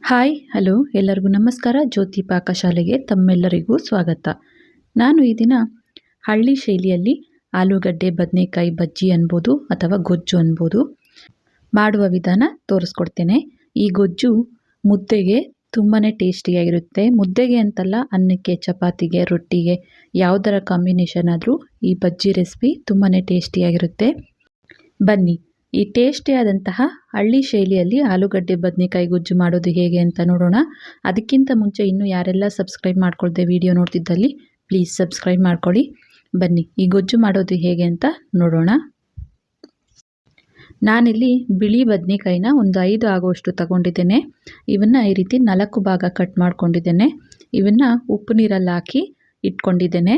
Hi hello ಎಲ್ಲರಿಗೂ ನಮಸ್ಕಾರ. ಜ್ಯೋತಿ ಪಾಕಶಾಲೆಗೆ ತಮ್ಮೆಲ್ಲರಿಗೂ ಸ್ವಾಗತ. ನಾನು ಈ ದಿನ ಹಳ್ಳಿ ಶೈಲಿಯಲ್ಲಿ ಆಲೂಗಡ್ಡೆ ಬದನೆಕಾಯಿ ಬಜ್ಜಿ ಅನ್ಬೋದು ಅಥವಾ ಗೊಜ್ಜು ಅನ್ಬೋದು ಮಾಡುವ ವಿಧಾನ ತೋರಿಸ್ಕೊಡ್ತೇನೆ. ಈ ಗೊಜ್ಜು ಮುದ್ದೆಗೆ ತುಂಬಾ ಟೇಸ್ಟಿಯಾಗಿರುತ್ತೆ. ಮುದ್ದೆಗೆ ಅಂತಲ್ಲ, ಅನ್ನಕ್ಕೆ, ಚಪಾತಿಗೆ, ರೊಟ್ಟಿಗೆ ಯಾವುದರ ಕಾಂಬಿನೇಷನ್ ಆದರೂ ಈ ಬಜ್ಜಿ ರೆಸಿಪಿ ತುಂಬಾ ಟೇಸ್ಟಿಯಾಗಿರುತ್ತೆ. ಬನ್ನಿ ಈ ಟೇಸ್ಟಿಯಾದಂತಹ ಹಳ್ಳಿ ಶೈಲಿಯಲ್ಲಿ ಆಲೂಗಡ್ಡೆ ಬದನೆಕಾಯಿ ಗೊಜ್ಜು ಮಾಡೋದು ಹೇಗೆ ಅಂತ ನೋಡೋಣ. ಅದಕ್ಕಿಂತ ಮುಂಚೆ ಇನ್ನೂ ಯಾರೆಲ್ಲ ಸಬ್ಸ್ಕ್ರೈಬ್ ಮಾಡ್ಕೊಳ್ದೆ ವಿಡಿಯೋ ನೋಡ್ತಿದ್ದಲ್ಲಿ ಪ್ಲೀಸ್ ಸಬ್ಸ್ಕ್ರೈಬ್ ಮಾಡ್ಕೊಳ್ಳಿ. ಬನ್ನಿ ಈ ಗೊಜ್ಜು ಮಾಡೋದು ಹೇಗೆ ಅಂತ ನೋಡೋಣ. ನಾನಿಲ್ಲಿ ಬಿಳಿ ಬದನೆಕಾಯಿನ ಒಂದು 5 ಆಗುವಷ್ಟು ತಗೊಂಡಿದ್ದೇನೆ. ಇವನ್ನು ಈ ರೀತಿ 4 ಭಾಗ ಕಟ್ ಮಾಡ್ಕೊಂಡಿದ್ದೇನೆ. ಇವನ್ನು ಉಪ್ಪು ನೀರಲ್ಲಿ ಹಾಕಿ ಇಟ್ಕೊಂಡಿದ್ದೇನೆ.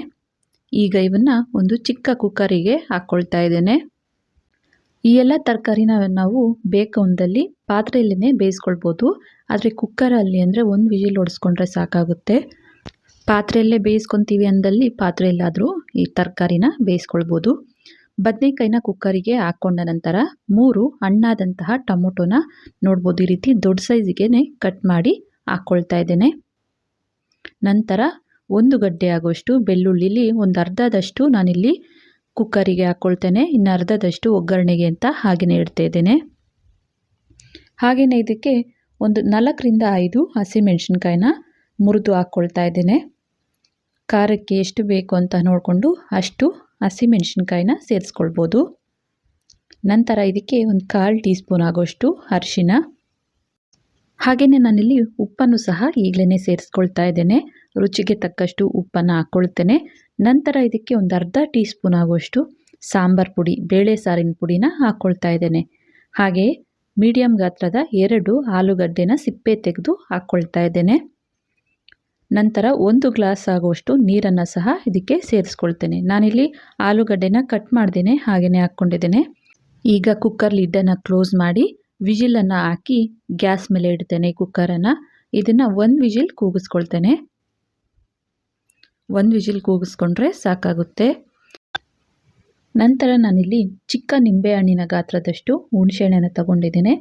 ಈಗ ಇವನ್ನು ಒಂದು ಚಿಕ್ಕ ಕುಕ್ಕರಿಗೆ ಹಾಕ್ಕೊಳ್ತಾ ಇದ್ದೇನೆ. ಈ ಎಲ್ಲ ತರಕಾರಿನ ನಾವು ಬೇಕು ಅಂದಲ್ಲಿ ಪಾತ್ರೆಯಲ್ಲೇ ಬೇಯಿಸ್ಕೊಳ್ಬೋದು. ಆದರೆ ಕುಕ್ಕರಲ್ಲಿ ಅಂದರೆ ಒಂದು ವಿಜಿಲ್ ಹೊಡೆಸ್ಕೊಂಡ್ರೆ ಸಾಕಾಗುತ್ತೆ. ಪಾತ್ರೆಯಲ್ಲೇ ಬೇಯಿಸ್ಕೊತೀವಿ ಅಂದಲ್ಲಿ ಪಾತ್ರೆಯಲ್ಲಾದರೂ ಈ ತರಕಾರಿನ ಬೇಯಿಸ್ಕೊಳ್ಬೋದು. ಬದನೆಕಾಯಿನ ಕುಕ್ಕರಿಗೆ ಹಾಕ್ಕೊಂಡ ನಂತರ 3 ಹಣ್ಣಾದಂತಹ ಟೊಮೊಟೊನ ನೋಡ್ಬೋದು, ಈ ರೀತಿ ದೊಡ್ಡ ಸೈಜಿಗೆ ಕಟ್ ಮಾಡಿ ಹಾಕ್ಕೊಳ್ತಾ ಇದ್ದೇನೆ. ನಂತರ 1 ಗಡ್ಡೆ ಆಗುವಷ್ಟು ಬೆಳ್ಳುಳ್ಳಿಲಿ ಒಂದು ಅರ್ಧದಷ್ಟು ನಾನಿಲ್ಲಿ ಕುಕ್ಕರಿಗೆ ಹಾಕ್ಕೊಳ್ತೇನೆ. ಇನ್ನು ಅರ್ಧದಷ್ಟು ಒಗ್ಗರಣೆಗೆ ಅಂತ ಹಾಗೆಯೇ ಇಡ್ತಾ ಇದ್ದೇನೆ. ಹಾಗೆಯೇ ಇದಕ್ಕೆ ಒಂದು 4ರಿಂದ 5 ಹಸಿಮೆಣಸಿನ್ಕಾಯಿನ ಮುರಿದು ಹಾಕ್ಕೊಳ್ತಾ ಇದ್ದೇನೆ. ಖಾರಕ್ಕೆ ಎಷ್ಟು ಬೇಕು ಅಂತ ನೋಡಿಕೊಂಡು ಅಷ್ಟು ಹಸಿಮೆಣಸಿನ್ಕಾಯಿನ ಸೇರಿಸ್ಕೊಳ್ಬೋದು. ನಂತರ ಇದಕ್ಕೆ ಒಂದು 1/4 ಟೀ ಸ್ಪೂನ್ ಆಗೋಷ್ಟು ಅರಿಶಿನ, ಹಾಗೆಯೇ ನಾನಿಲ್ಲಿ ಉಪ್ಪನ್ನು ಸಹ ಈಗಲೇ ಸೇರಿಸ್ಕೊಳ್ತಾ ಇದ್ದೇನೆ. ರುಚಿಗೆ ತಕ್ಕಷ್ಟು ಉಪ್ಪನ್ನು ಹಾಕ್ಕೊಳ್ತೇನೆ. ನಂತರ ಇದಕ್ಕೆ ಒಂದು ಅರ್ಧ ಟೀ ಸ್ಪೂನ್ ಆಗುವಷ್ಟು ಸಾಂಬಾರು ಪುಡಿ, ಬೇಳೆ ಸಾರಿನ ಪುಡಿನ ಹಾಕ್ಕೊಳ್ತಾ ಇದ್ದೇನೆ. ಹಾಗೆ ಮೀಡಿಯಮ್ ಗಾತ್ರದ 2 ಆಲೂಗಡ್ಡೆನ ಸಿಪ್ಪೆ ತೆಗೆದು ಹಾಕ್ಕೊಳ್ತಾ ಇದ್ದೇನೆ. ನಂತರ 1 ಗ್ಲಾಸ್ ಆಗುವಷ್ಟು ನೀರನ್ನು ಸಹ ಇದಕ್ಕೆ ಸೇರಿಸ್ಕೊಳ್ತೇನೆ. ನಾನಿಲ್ಲಿ ಆಲೂಗಡ್ಡೆನ ಕಟ್ ಮಾಡ್ದೇನೆ ಹಾಗೆಯೇ ಹಾಕ್ಕೊಂಡಿದ್ದೇನೆ. ಈಗ ಕುಕ್ಕರ್ ಲಿಡ್ಡನ್ನು ಕ್ಲೋಸ್ ಮಾಡಿ ವಿಜಿಲನ್ನು ಹಾಕಿ ಗ್ಯಾಸ್ ಮೇಲೆ ಇಡ್ತೇನೆ ಕುಕ್ಕರನ್ನು. ಇದನ್ನು 1 ವಿಜಿಲ್ ಕೂಗಿಸ್ಕೊಳ್ತೇನೆ. 1 ವಿಜಿಲ್ ಕೂಗಿಸ್ಕೊಂಡ್ರೆ ಸಾಕಾಗುತ್ತೆ. ನಂತರ ನಾನಿಲ್ಲಿ ಚಿಕ್ಕ ನಿಂಬೆಹಣ್ಣಿನ ಗಾತ್ರದಷ್ಟು ಹುಣಸೆಹಣ್ಣನ್ನು ತಗೊಂಡಿದ್ದೇನೆ.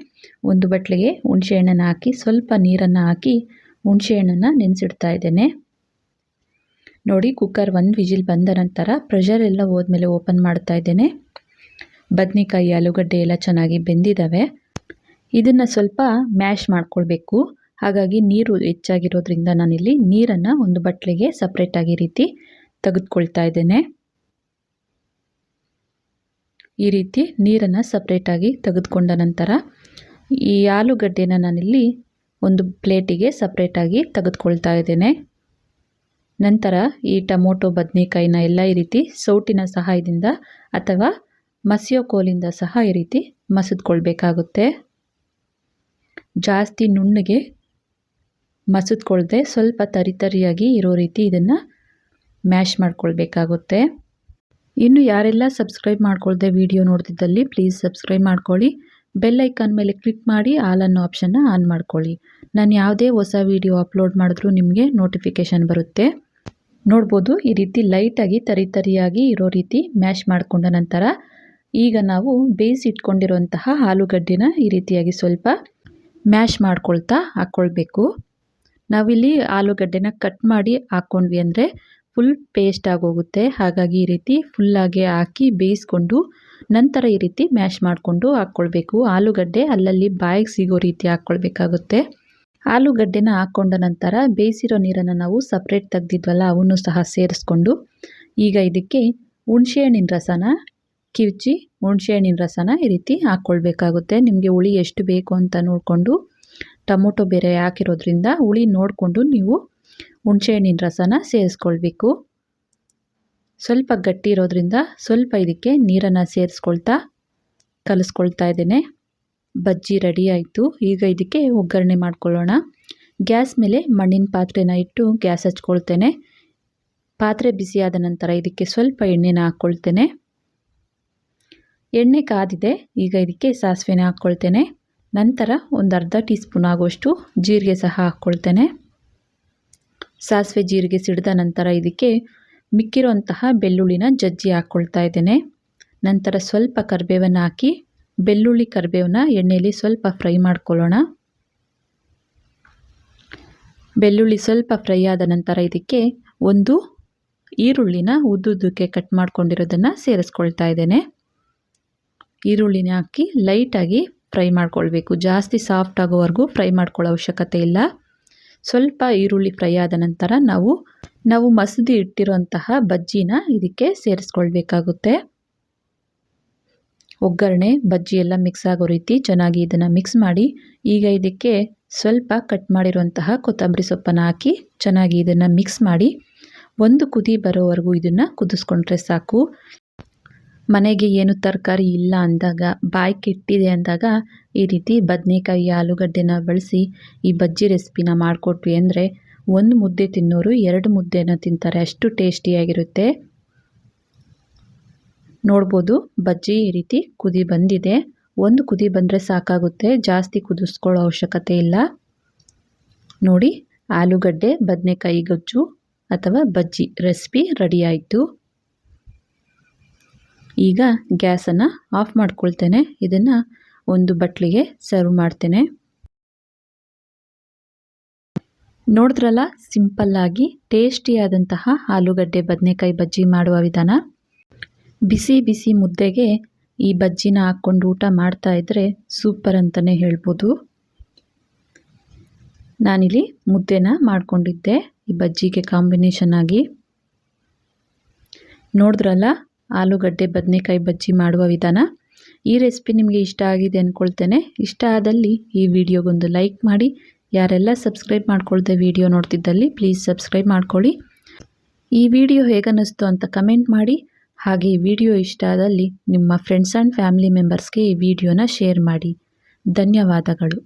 ಒಂದು ಬಟ್ಲಿಗೆ ಹುಣಸೆಹಣ್ಣನ್ನು ಹಾಕಿ ಸ್ವಲ್ಪ ನೀರನ್ನು ಹಾಕಿ ಹುಣಸೆಹಣ್ಣನ್ನು ನೆನೆಸಿಡ್ತಾ ಇದ್ದೇನೆ. ನೋಡಿ, ಕುಕ್ಕರ್ 1 ವಿಜಿಲ್ ಬಂದ ನಂತರ ಪ್ರೆಷರ್ ಎಲ್ಲ ಹೋದ್ಮೇಲೆ ಓಪನ್ ಮಾಡ್ತಾ ಇದ್ದೇನೆ. ಬದನೆಕಾಯಿ ಆಲೂಗಡ್ಡೆ ಎಲ್ಲ ಚೆನ್ನಾಗಿ ಬೆಂದಿದ್ದಾವೆ. ಇದನ್ನು ಸ್ವಲ್ಪ ಮ್ಯಾಶ್ ಮಾಡ್ಕೊಳ್ಬೇಕು. ಹಾಗಾಗಿ ನೀರು ಹೆಚ್ಚಾಗಿರೋದ್ರಿಂದ ನಾನಿಲ್ಲಿ ನೀರನ್ನು ಒಂದು ಬಟ್ಲಿಗೆ ಸಪ್ರೇಟಾಗಿ ರೀತಿ ತೆಗೆದುಕೊಳ್ತಾ ಇದ್ದೇನೆ. ಈ ರೀತಿ ನೀರನ್ನು ಸಪ್ರೇಟಾಗಿ ತೆಗೆದುಕೊಂಡ ನಂತರ ಈ ಆಲೂಗಡ್ಡೆನ ನಾನಿಲ್ಲಿ ಒಂದು ಪ್ಲೇಟಿಗೆ ಸಪ್ರೇಟಾಗಿ ತೆಗೆದುಕೊಳ್ತಾ ಇದ್ದೇನೆ. ನಂತರ ಈ ಟೊಮೊಟೊ ಬದನೆಕಾಯಿನ ಎಲ್ಲ ಈ ರೀತಿ ಸೌಟಿನ ಸಹಾಯದಿಂದ ಅಥವಾ ಮಸಿಯೋ ಕೋಲಿಂದ ಸಹ ಈ ರೀತಿ ಮಸದ್ಕೊಳ್ಬೇಕಾಗುತ್ತೆ. ಜಾಸ್ತಿ ನುಣ್ಣಗೆ ಮಸದ್ಕೊಳ್ದೆ ಸ್ವಲ್ಪ ತರಿಯಾಗಿ ಇರೋ ರೀತಿ ಇದನ್ನು ಮ್ಯಾಶ್ ಮಾಡ್ಕೊಳ್ಬೇಕಾಗುತ್ತೆ. ಇನ್ನು ಯಾರೆಲ್ಲ ಸಬ್ಸ್ಕ್ರೈಬ್ ಮಾಡ್ಕೊಳ್ದೆ ವಿಡಿಯೋ ನೋಡ್ತಿದ್ದಲ್ಲಿ ಪ್ಲೀಸ್ ಸಬ್ಸ್ಕ್ರೈಬ್ ಮಾಡ್ಕೊಳ್ಳಿ. ಬೆಲ್ ಐಕಾನ್ ಮೇಲೆ ಕ್ಲಿಕ್ ಮಾಡಿ ಆಲ್ ಅನ್ನೋ ಆಪ್ಷನ್ನ ಆನ್ ಮಾಡ್ಕೊಳ್ಳಿ. ನಾನು ಯಾವುದೇ ಹೊಸ ವಿಡಿಯೋ ಅಪ್ಲೋಡ್ ಮಾಡಿದ್ರೂ ನಿಮಗೆ ನೋಟಿಫಿಕೇಷನ್ ಬರುತ್ತೆ. ನೋಡ್ಬೋದು, ಈ ರೀತಿ ಲೈಟಾಗಿ ತರಿಯಾಗಿ ಇರೋ ರೀತಿ ಮ್ಯಾಶ್ ಮಾಡಿಕೊಂಡ ನಂತರ ಈಗ ನಾವು ಬೇಯಿಸಿಟ್ಕೊಂಡಿರುವಂತಹ ಆಲೂಗಡ್ಡೆನ ಈ ರೀತಿಯಾಗಿ ಸ್ವಲ್ಪ ಮ್ಯಾಶ್ ಮಾಡ್ಕೊಳ್ತಾ ಹಾಕ್ಕೊಳ್ಬೇಕು. ನಾವಿಲ್ಲಿ ಆಲೂಗಡ್ಡೆನ ಕಟ್ ಮಾಡಿ ಹಾಕ್ಕೊಂಡ್ವಿ ಅಂದರೆ ಫುಲ್ ಪೇಸ್ಟ್ ಆಗೋಗುತ್ತೆ. ಹಾಗಾಗಿ ಈ ರೀತಿ ಫುಲ್ಲಾಗಿ ಹಾಕಿ ಬೇಯಿಸ್ಕೊಂಡು ನಂತರ ಈ ರೀತಿ ಮ್ಯಾಶ್ ಮಾಡಿಕೊಂಡು ಹಾಕ್ಕೊಳ್ಬೇಕು. ಆಲೂಗಡ್ಡೆ ಅಲ್ಲಲ್ಲಿ ಬಾಯಿಗೆ ಸಿಗೋ ರೀತಿ ಹಾಕ್ಕೊಳ್ಬೇಕಾಗುತ್ತೆ. ಆಲೂಗಡ್ಡೆನ ಹಾಕ್ಕೊಂಡ ನಂತರ ಬೇಯಿಸಿರೋ ನೀರನ್ನು ನಾವು ಸಪ್ರೇಟ್ ತೆಗ್ದಿದ್ವಲ್ಲ ಅವನ್ನು ಸಹ ಸೇರಿಸ್ಕೊಂಡು ಈಗ ಇದಕ್ಕೆ ಹುಣಸೆಹಣ್ಣಿನ ರಸನ ಕಿವುಚಿ ಹುಣಸೆಹಣ್ಣಿನ ರಸನ ಈ ರೀತಿ ಹಾಕ್ಕೊಳ್ಬೇಕಾಗುತ್ತೆ. ನಿಮಗೆ ಹುಳಿ ಎಷ್ಟು ಬೇಕು ಅಂತ ನೋಡಿಕೊಂಡು, ಟೊಮೊಟೊ ಬೇರೆ ಹಾಕಿರೋದ್ರಿಂದ ಹುಳಿ ನೋಡಿಕೊಂಡು ನೀವು ಹುಣಸೆಹಣ್ಣಿನ ರಸನ ಸೇರಿಸ್ಕೊಳ್ಬೇಕು. ಸ್ವಲ್ಪ ಗಟ್ಟಿ ಇರೋದ್ರಿಂದ ಸ್ವಲ್ಪ ಇದಕ್ಕೆ ನೀರನ್ನು ಸೇರಿಸ್ಕೊಳ್ತಾ ಕಲಿಸ್ಕೊಳ್ತಾ ಇದ್ದೇನೆ. ಬಜ್ಜಿ ರೆಡಿ ಆಯಿತು. ಈಗ ಇದಕ್ಕೆ ಒಗ್ಗರಣೆ ಮಾಡ್ಕೊಳ್ಳೋಣ. ಗ್ಯಾಸ್ ಮೇಲೆ ಮಣ್ಣಿನ ಪಾತ್ರೆನ ಇಟ್ಟು ಗ್ಯಾಸ್ ಹಚ್ಕೊಳ್ತೇನೆ. ಪಾತ್ರೆ ಬಿಸಿಯಾದ ನಂತರ ಇದಕ್ಕೆ ಸ್ವಲ್ಪ ಎಣ್ಣೆನ ಹಾಕ್ಕೊಳ್ತೇನೆ. ಎಣ್ಣೆ ಕಾದಿದೆ. ಈಗ ಇದಕ್ಕೆ ಸಾಸಿವೆನ ಹಾಕ್ಕೊಳ್ತೇನೆ. ನಂತರ ಒಂದು ಅರ್ಧ ಟೀ ಸ್ಪೂನ್ ಆಗುವಷ್ಟು ಜೀರಿಗೆ ಸಹ ಹಾಕ್ಕೊಳ್ತೇನೆ. ಸಾಸಿವೆ ಜೀರಿಗೆ ಸಿಡಿದ ನಂತರ ಇದಕ್ಕೆ ಮಿಕ್ಕಿರುವಂತಹ ಬೆಳ್ಳುಳ್ಳಿನ ಜಜ್ಜಿ ಹಾಕ್ಕೊಳ್ತಾ ಇದ್ದೇನೆ. ನಂತರ ಸ್ವಲ್ಪ ಕರಿಬೇವನ್ನು ಹಾಕಿ ಬೆಳ್ಳುಳ್ಳಿ ಕರಿಬೇವನ್ನ ಎಣ್ಣೆಯಲ್ಲಿ ಸ್ವಲ್ಪ ಫ್ರೈ ಮಾಡ್ಕೊಳ್ಳೋಣ. ಬೆಳ್ಳುಳ್ಳಿ ಸ್ವಲ್ಪ ಫ್ರೈ ಆದ ನಂತರ ಇದಕ್ಕೆ ಒಂದು ಈರುಳ್ಳಿನ ಉದ್ದುದ್ದಕ್ಕೆ ಕಟ್ ಮಾಡ್ಕೊಂಡಿರೋದನ್ನು ಸೇರಿಸ್ಕೊಳ್ತಾ ಇದ್ದೇನೆ. ಈರುಳ್ಳಿನ ಹಾಕಿ ಲೈಟಾಗಿ ಫ್ರೈ ಮಾಡ್ಕೊಳ್ಬೇಕು. ಜಾಸ್ತಿ ಸಾಫ್ಟ್ ಆಗೋವರೆಗೂ ಫ್ರೈ ಮಾಡ್ಕೊಳ್ಳೋ ಅವಶ್ಯಕತೆ ಇಲ್ಲ. ಸ್ವಲ್ಪ ಈರುಳ್ಳಿ ಫ್ರೈ ಆದ ನಂತರ ನಾವು ಮಸದಿ ಇಟ್ಟಿರುವಂತಹ ಬಜ್ಜಿನ ಇದಕ್ಕೆ ಸೇರಿಸ್ಕೊಳ್ಬೇಕಾಗುತ್ತೆ. ಒಗ್ಗರಣೆ ಬಜ್ಜಿ ಎಲ್ಲ ಮಿಕ್ಸ್ ಆಗೋ ರೀತಿ ಚೆನ್ನಾಗಿ ಇದನ್ನು ಮಿಕ್ಸ್ ಮಾಡಿ, ಈಗ ಇದಕ್ಕೆ ಸ್ವಲ್ಪ ಕಟ್ ಮಾಡಿರುವಂತಹ ಕೊತ್ತಂಬರಿ ಸೊಪ್ಪನ್ನು ಹಾಕಿ ಚೆನ್ನಾಗಿ ಇದನ್ನು ಮಿಕ್ಸ್ ಮಾಡಿ ಒಂದು ಕುದಿ ಬರೋವರೆಗೂ ಇದನ್ನು ಕುದಿಸ್ಕೊಂಡ್ರೆ ಸಾಕು. ಮನೆಗೆ ಏನು ತರಕಾರಿ ಇಲ್ಲ ಅಂದಾಗ, ಬಾಯಿ ಕೆಟ್ಟಿದೆ ಅಂದಾಗ ಈ ರೀತಿ ಬದನೆಕಾಯಿ ಆಲೂಗಡ್ಡೆನ ಬಳಸಿ ಈ ಬಜ್ಜಿ ರೆಸಿಪಿನ ಮಾಡಿಕೊಟ್ವಿ ಅಂದರೆ ಒಂದು ಮುದ್ದೆ ತಿನ್ನೋರು 2 ಮುದ್ದೆನ ತಿಂತಾರೆ, ಅಷ್ಟು ಟೇಸ್ಟಿಯಾಗಿರುತ್ತೆ. ನೋಡ್ಬೋದು ಬಜ್ಜಿ ಈ ರೀತಿ ಕುದಿ ಬಂದಿದೆ. ಒಂದು ಕುದಿ ಬಂದರೆ ಸಾಕಾಗುತ್ತೆ, ಜಾಸ್ತಿ ಕುದಿಸ್ಕೊಳ್ಳೋ ಅವಶ್ಯಕತೆ ಇಲ್ಲ. ನೋಡಿ, ಆಲೂಗಡ್ಡೆ ಬದನೆಕಾಯಿ ಗೊಜ್ಜು ಅಥವಾ ಬಜ್ಜಿ ರೆಸಿಪಿ ರೆಡಿ ಆಯಿತು. ಈಗ ಗ್ಯಾಸನ್ನು ಆಫ್ ಮಾಡ್ಕೊಳ್ತೇನೆ. ಇದನ್ನು ಒಂದು ಬಟ್ಲಿಗೆ ಸರ್ವ್ ಮಾಡ್ತೇನೆ. ನೋಡಿದ್ರಲ್ಲ, ಸಿಂಪಲ್ಲಾಗಿ ಟೇಸ್ಟಿಯಾದಂತಹ ಆಲೂಗಡ್ಡೆ ಬದನೆಕಾಯಿ ಬಜ್ಜಿ ಮಾಡುವ ವಿಧಾನ. ಬಿಸಿ ಬಿಸಿ ಮುದ್ದೆಗೆ ಈ ಬಜ್ಜಿನ ಹಾಕ್ಕೊಂಡು ಊಟ ಮಾಡ್ತಾ ಇದ್ದರೆ ಸೂಪರ್ ಅಂತಲೇ ಹೇಳ್ಬೋದು. ನಾನಿಲ್ಲಿ ಮುದ್ದೆನ ಮಾಡ್ಕೊಂಡಿದ್ದೆ ಈ ಬಜ್ಜಿಗೆ ಕಾಂಬಿನೇಷನ್ ಆಗಿ. ನೋಡಿದ್ರಲ್ಲ, ಆಲೂಗಡ್ಡೆ ಬದನೆಕಾಯಿ ಬಜ್ಜಿ ಮಾಡುವ ವಿಧಾನ. ಈ ರೆಸಿಪಿ ನಿಮಗೆ ಇಷ್ಟ ಆಗಿದೆ ಅಂದ್ಕೊಳ್ತೇನೆ. ಇಷ್ಟ ಆದಲ್ಲಿ ಈ ವಿಡಿಯೋಗೊಂದು ಲೈಕ್ ಮಾಡಿ. ಯಾರೆಲ್ಲ ಸಬ್ಸ್ಕ್ರೈಬ್ ಮಾಡ್ಕೊಳ್ದೆ ವಿಡಿಯೋ ನೋಡ್ತಿದ್ದಲ್ಲಿ ಪ್ಲೀಸ್ ಸಬ್ಸ್ಕ್ರೈಬ್ ಮಾಡ್ಕೊಳ್ಳಿ. ಈ ವಿಡಿಯೋ ಹೇಗನ್ನಿಸ್ತು ಅಂತ ಕಮೆಂಟ್ ಮಾಡಿ. ಹಾಗೆ ಈ ವಿಡಿಯೋ ಇಷ್ಟ ಆದಲ್ಲಿ ನಿಮ್ಮ ಫ್ರೆಂಡ್ಸ್ ಆ್ಯಂಡ್ ಫ್ಯಾಮಿಲಿ ಮೆಂಬರ್ಸ್ಗೆ ಈ ವಿಡಿಯೋನ ಶೇರ್ ಮಾಡಿ. ಧನ್ಯವಾದಗಳು.